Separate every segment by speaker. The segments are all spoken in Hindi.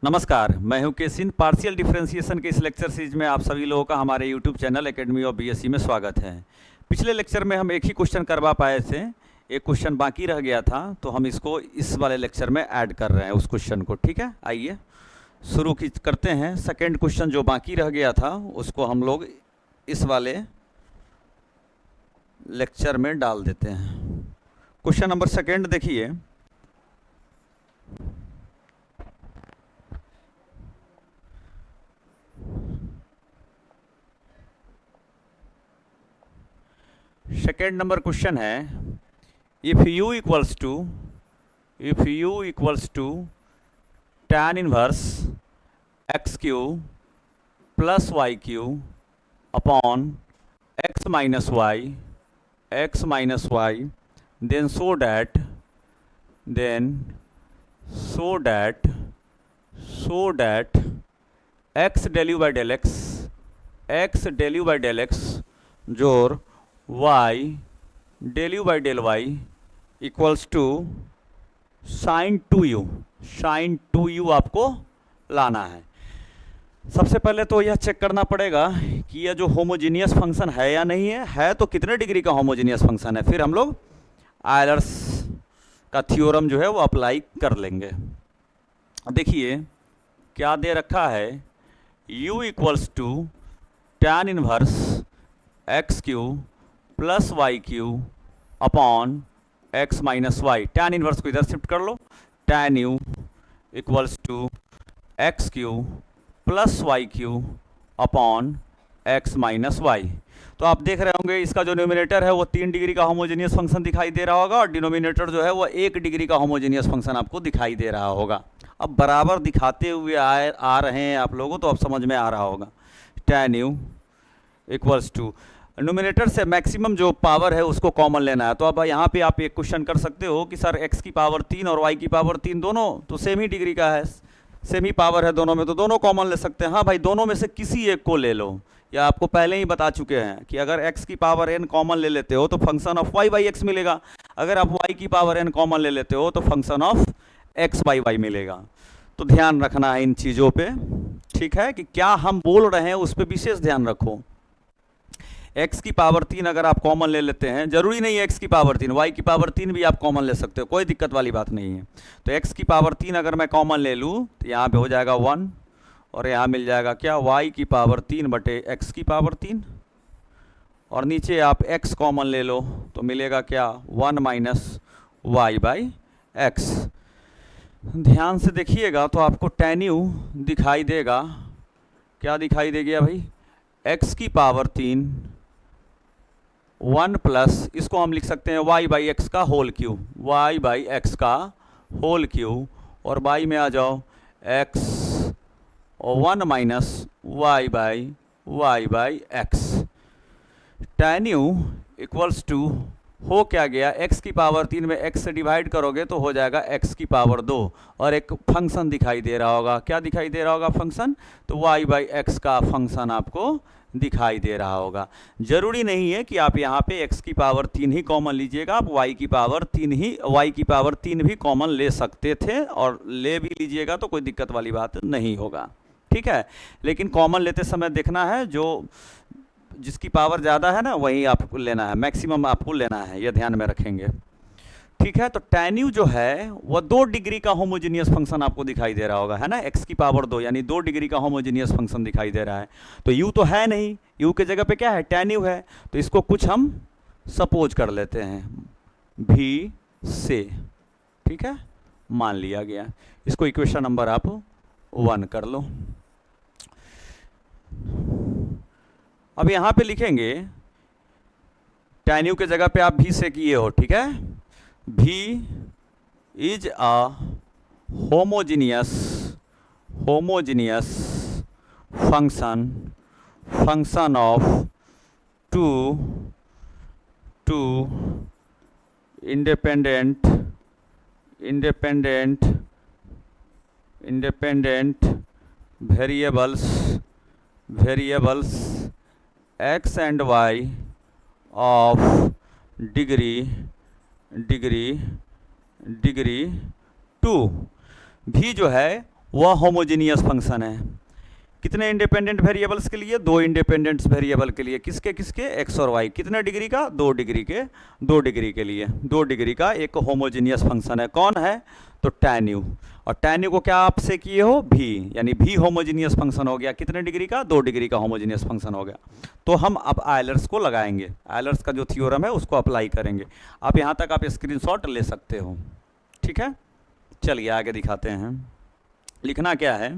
Speaker 1: नमस्कार, मैं हूं केसिन। पार्शियल डिफरेंशिएशन के इस लेक्चर सीरीज में आप सभी लोगों का हमारे YouTube channel academy of BSc में स्वागत है। पिछले लेक्चर में हम एक ही क्वेश्चन करवा पाए थे, एक क्वेश्चन बाकी रह गया था, तो हम इसको इस वाले लेक्चर में ऐड कर रहे हैं उस क्वेश्चन को। ठीक है, आइए शुरू करते हैं। सेकेंड क्वेश्चन जो बाकी रह गया था उसको हम लोग इस वाले लेक्चर में डाल देते हैं। क्वेश्चन नंबर सेकेंड देखिए। सेकेंड नंबर क्वेश्चन है, if u equals to tan inverse x Q plus Y Q upon x minus y then so that x del you by del x जोर y del you by del Y equals to sine two u आपको लाना है। सबसे पहले तो यह चेक करना पड़ेगा कि यह जो होमोजीनियस फंक्शन है या नहीं है तो कितने डिग्री का होमोजीनियस फंक्शन है, फिर हम लोग आयलर्स का थ्योरम जो है वो अप्लाई कर लेंगे। देखिए क्या दे रखा है, u equals to tan inverse x Q plus Y Q upon x minus Y. Tan inverse को इधर शिफ्ट कर लो, tan you equals to X Q plus Y Q upon x minus Y. तो आप देख रहे होंगे इसका जो न्यूमिनेटर है वो 3 डिग्री का होमोजेनियस फंक्शन दिखाई दे रहा होगा और डिनोमिनेटर जो है वो 1 डिग्री का होमोजेनियस फंक्शन आपको दिखाई दे रहा होगा। अब बराबर दिखाते हुए आ रहे हैं आप लोगों, तो अब समझ में आ रहा होगा। Tan you equals to numerator से मैक्सिमम जो पावर है उसको कॉमन लेना है। तो अब यहाँ पे आप एक क्वेश्चन कर सकते हो कि सर x की पावर 3 और y की पावर 3 दोनों तो सेम ही डिग्री का है, सेम ही पावर है दोनों में, तो दोनों कॉमन ले सकते हैं। हाँ भाई, दोनों में से किसी एक को ले लो, या आपको पहले ही बता चुके हैं कि अगर x की पावर n कॉमन ले लेते हो तो function of y by x मिलेगा। अगर आप y की पावर n कॉमन ले लेते हो तो function of x by y मिलेगा। तो ध्यान रखना है इन चीज़ों पे, ठीक है, कि क्या हम बोल रहे हैं उस पर विशेष ध्यान रखो। x की पावर 3 अगर आप कॉमन ले लेते हैं, जरूरी नहीं है x की पावर 3, y की पावर 3 भी आप कॉमन ले सकते हो, कोई दिक्कत वाली बात नहीं है। तो x की पावर 3 अगर मैं कॉमन ले लूँ तो यहाँ पे हो जाएगा 1 और यहाँ मिल जाएगा क्या, y की पावर 3 बटे x की पावर 3, और नीचे आप x कॉमन ले लो तो मिलेगा क्या, 1 माइनस वाई बाई एक्स। ध्यान से देखिएगा तो आपको tan u दिखाई देगा, क्या दिखाई देगा भाई, x की पावर 3 1 प्लस, इसको हम लिख सकते हैं y बाई एक्स का whole cube, y by x का होल क्यू, और बाई में आ जाओ x और 1 minus y by x. Tan you equals to हो क्या गया, x की पावर 3 में x से डिवाइड करोगे तो हो जाएगा x की पावर 2, और एक फंक्शन दिखाई दे रहा होगा। क्या दिखाई दे रहा होगा फंक्शन, तो y बाई एक्स का फंक्शन आपको दिखाई दे रहा होगा। जरूरी नहीं है कि आप यहाँ पे x की पावर 3 ही कॉमन लीजिएगा, आप y की पावर 3 भी कॉमन ले सकते थे, और ले भी लीजिएगा तो कोई दिक्कत वाली बात नहीं होगा, ठीक है। लेकिन कॉमन लेते समय देखना है, जो जिसकी पावर ज़्यादा है ना वही आपको लेना है, मैक्सिमम आपको लेना है, यह ध्यान में रखेंगे, ठीक है। तो tan u जो है वह 2 डिग्री का होमोजीनियस फंक्शन आपको दिखाई दे रहा होगा, है ना, x की पावर 2 यानी 2 डिग्री का होमोजीनियस फंक्शन दिखाई दे रहा है। तो u तो है नहीं, u के जगह पे क्या है, tan u है, तो इसको कुछ हम सपोज कर लेते हैं v से, ठीक है, मान लिया गया। इसको इक्वेशन नंबर आप 1 कर लो। अब यहाँ पे लिखेंगे tan u के जगह पे आप v से किए हो, ठीक है। v is a homogeneous function of two independent variables x and y of degree 2। भी जो है वह होमोजीनियस फंक्शन है। कितने इंडिपेंडेंट वेरिएबल्स के लिए? दो इंडिपेंडेंट वेरिएबल के लिए। किसके किसके? एक्स और वाई। कितने डिग्री का? 2 डिग्री के। 2 डिग्री के लिए 2 डिग्री का एक होमोजीनियस फंक्शन है। कौन है? तो tan u। और tan u को क्या आपसे किए हो? भी, यानी भी होमोजीनियस फंक्शन हो गया। कितने डिग्री का? 2 डिग्री का होमोजीनियस फंक्शन हो गया। तो हम अब आयलर्स को लगाएंगे, आयलर्स का जो थ्योरम है उसको अप्लाई करेंगे। आप यहाँ तक आप स्क्रीनशॉट ले सकते हो, ठीक है। चलिए आगे दिखाते हैं। लिखना क्या है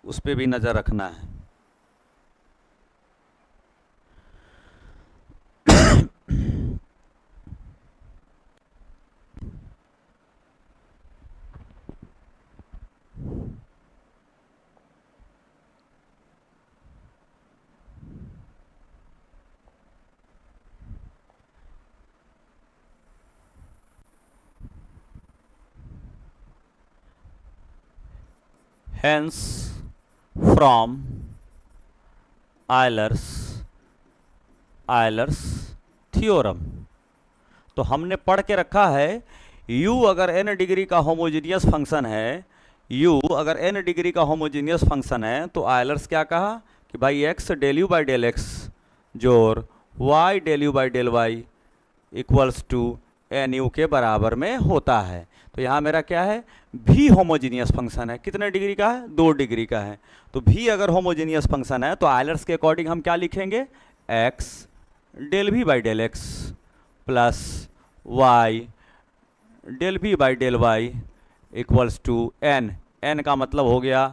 Speaker 1: उस पर भी नज़र रखना है। Hence from Euler's theorem. तो हमने पढ़ के रखा है u अगर n डिग्री का होमोजीनियस फंक्शन है, u अगर n डिग्री का होमोजीनियस फंक्शन है तो आयलर्स क्या कहा कि भाई x del you by del x जोर y del you by del Y equals to n u के बराबर में होता है। तो यहाँ मेरा क्या है? भी होमोजीनियस फंक्शन है। कितने डिग्री का है? 2 डिग्री का है। तो भी अगर होमोजीनियस फंक्शन है तो आयलर्स के अकॉर्डिंग हम क्या लिखेंगे? x डेल भी by del x plus y del भी by del Y equals to N. N का मतलब हो गया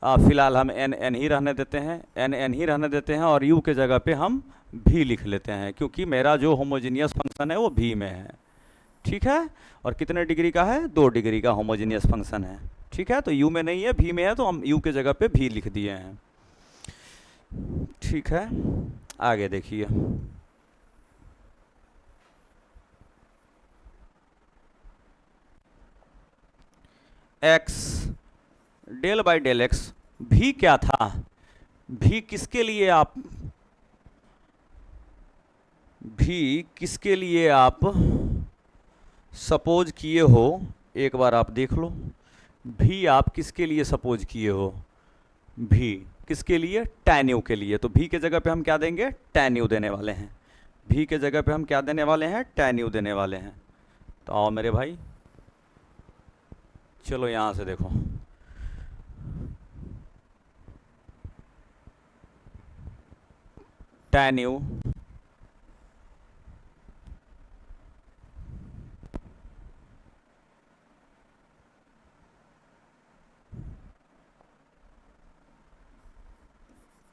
Speaker 1: फिलहाल हम एन एन ही रहने देते हैं, एन एन ही रहने देते हैं और यू के जगह पे हम भी लिख लेते हैं, क्योंकि मेरा जो होमोजीनियस फंक्शन है वो भी में है, ठीक है। और कितने डिग्री का है? 2 डिग्री का होमोजीनियस फंक्शन है, ठीक है। तो यू में नहीं है, भी में है, तो हम यू के जगह पे भी लिख दिए हैं, ठीक है। आगे देखिए, x del by del x, भी क्या था? भी किसके लिए आप सपोज किए हो? एक बार आप देख लो, भी आप किसके लिए सपोज किए हो? भी किसके लिए? tan u के लिए। तो भी के जगह पे हम क्या देंगे? tan u देने वाले हैं। भी के जगह पे हम क्या देने वाले हैं? tan u देने वाले हैं। तो आओ मेरे भाई, चलो यहां से देखो, tan u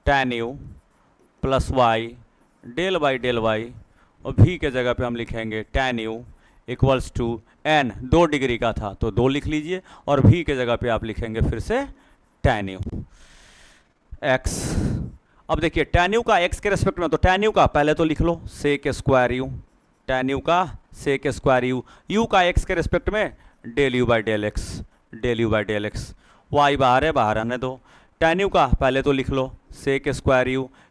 Speaker 1: tan u plus y del by del y, और भी के जगह पे हम लिखेंगे tan u equals to n। 2 degree का था तो 2 लिख लीजिए, और भी के जगह पे आप लिखेंगे फिर से tan u x। अब देखिए tan u का x के रेस्पेक्ट में, तो tan u का पहले तो लिख लो sec square u, tan u का सेक स्क्वायर u का x के रेस्पेक्ट में del you by del X, del you by del X. y बाहर है, बाहर आने दो। tan u का पहले तो लिख लो सेक स्क्वायर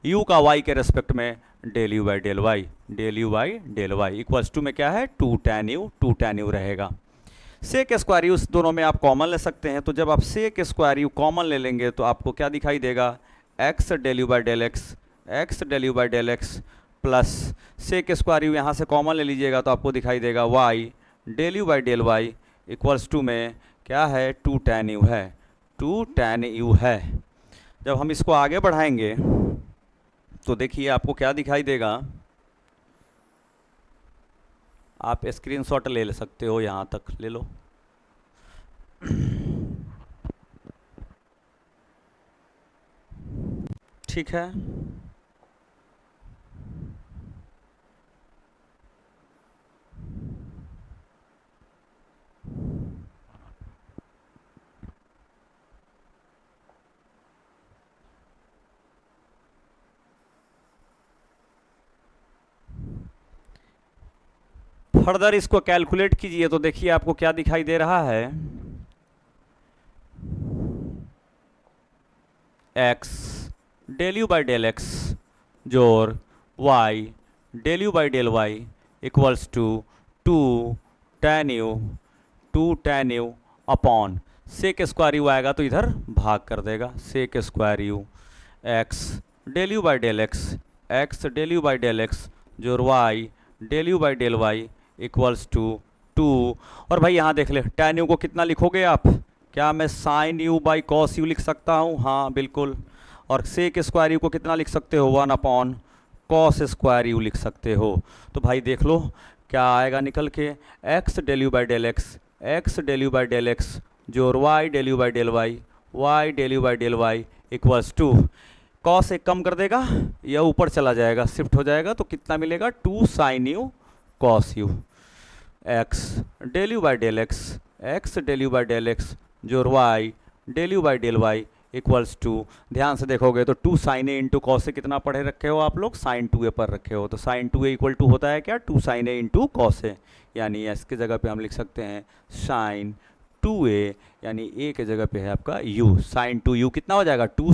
Speaker 1: u का y के रेस्पेक्ट में del you by del Y, del you by del Y equals to में क्या है? 2 tan u रहेगा। सेक स्क्वायर यू दोनों में आप कॉमन ले सकते हैं, तो जब आप सेक स्क्वायर यू कॉमन ले लेंगे तो आपको क्या दिखाई देगा? x del you by del x, x del you by del x plus sec square u यहाँ से कॉमन ले लीजिएगा तो आपको दिखाई देगा y del you by del Y equals to में क्या है? 2 tan u है, 2 tan u है। जब हम इसको आगे बढ़ाएंगे तो देखिए आपको क्या दिखाई देगा, आप स्क्रीनशॉट ले सकते हो, यहाँ तक ले लो। ठीक है, फर्दर इसको कैलकुलेट कीजिए तो देखिए आपको क्या दिखाई दे रहा है? x del you by del x जोर y del you by del Y equals to 2 tan u upon sec square U आएगा तो इधर भाग कर देगा, sec square U X del you by del X del you by del x जोर Y del you by del Y equals to 2। और भाई यहाँ देख ले tan यू को कितना लिखोगे आप, क्या मैं sine u by cos u लिख सकता हूँ, हाँ बिल्कुल। और सेक स्क्वायर यू को कितना लिख सकते हो, 1 अपॉन कॉस स्क्वायर यू लिख सकते हो। तो भाई देख लो क्या आएगा निकल के, X del you by del X del you by del x जोर Y del you by del Y del you by del Y equals to, cos एक कम कर देगा या ऊपर चला जाएगा शिफ्ट हो जाएगा तो कितना मिलेगा 2 sine U cos U X del you by del X del you by del x जोर Y del you by del Y equals to, ध्यान से देखोगे तो 2 sine A into cos A कितना पढ़े रखे हो आप लोग, साइन 2a पर रखे हो। तो साइन 2a इक्वल टू होता है क्या, 2 साइन ए इंटू कॉस ए, यानी एस की जगह पे हम लिख सकते हैं साइन 2a, यानी ए के जगह पे है आपका u, साइन 2u कितना हो जाएगा 2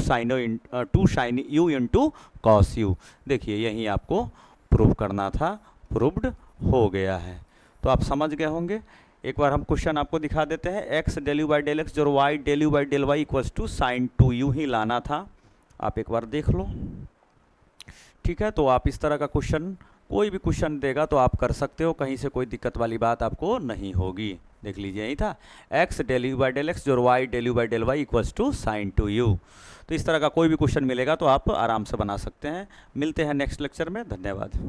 Speaker 1: sine u into cos u. देखिए यही आपको प्रूव करना था, प्रूव्ड हो गया है। तो आप समझ गए होंगे। एक बार हम क्वेश्चन आपको दिखा देते हैं, X del you by del X जो Y del you by del Y equals to sine 2u ही लाना था, आप एक बार देख लो। ठीक है, तो आप इस तरह का क्वेश्चन कोई भी क्वेश्चन देगा तो आप कर सकते हो, कहीं से कोई दिक्कत वाली बात आपको नहीं होगी। देख लीजिए यही था, X del you by del X जो Y del you by del Y equals to sine 2u। तो इस तरह का कोई भी क्वेश्चन मिलेगा तो आप आराम से बना सकते हैं। मिलते हैं नेक्स्ट लेक्चर में, धन्यवाद।